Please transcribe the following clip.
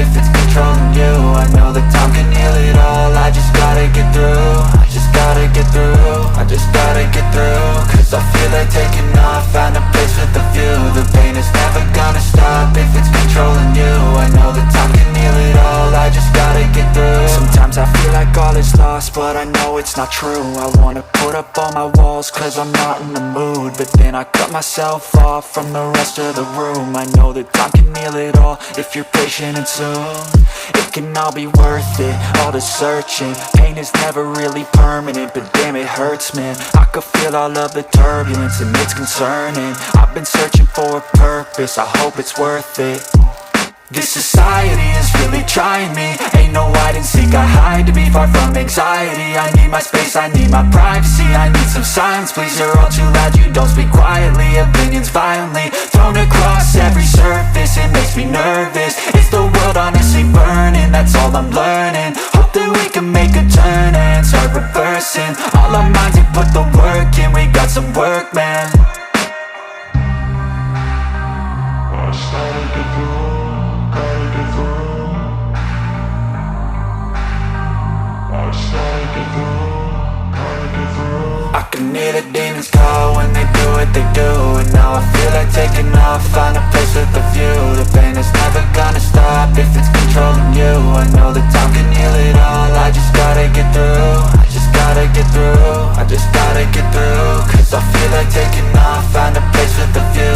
if it's controlling you. I know that time can heal it all. I just gotta get through. I just gotta get through. I just gotta get through. Cause I feel like taking off, find a place with a view. The pain is never gonna stop if it's controlling you. I know that time can heal it all. I just gotta get through. Sometimes I feel like all is lost, but I know it's not true. I wanna put up all my walls cause I'm not in the mood, but then I cut myself off from the rest of the room. I know that time can heal it all if you're patient, and soon it can all be worth it, all the searching. Pain is never really permanent, but damn it hurts, man. I could feel all of the turbulence and it's concerning. I've been searching for a purpose, I hope it's worth it. This society is really trying me. Ain't no hide and seek, I hide to be far from anxiety. I need my space, I need my privacy. I need some silence, please, you're all too loud. You don't speak quietly, opinions violently thrown across every surface. It makes me nervous, is the world honestly burning? That's all I'm learning. Hope that we can make a turn and start reversing all our minds and put the work in. We got some work, man. I just gotta get through. I can hear the demons call when they do what they do. And now I feel like taking off, find a place with a view. The pain is never gonna stop if it's controlling you. I know that time can heal it all. I just gotta get through. I just gotta get through. I just gotta get through. Cause I feel like taking off, find a place with a view.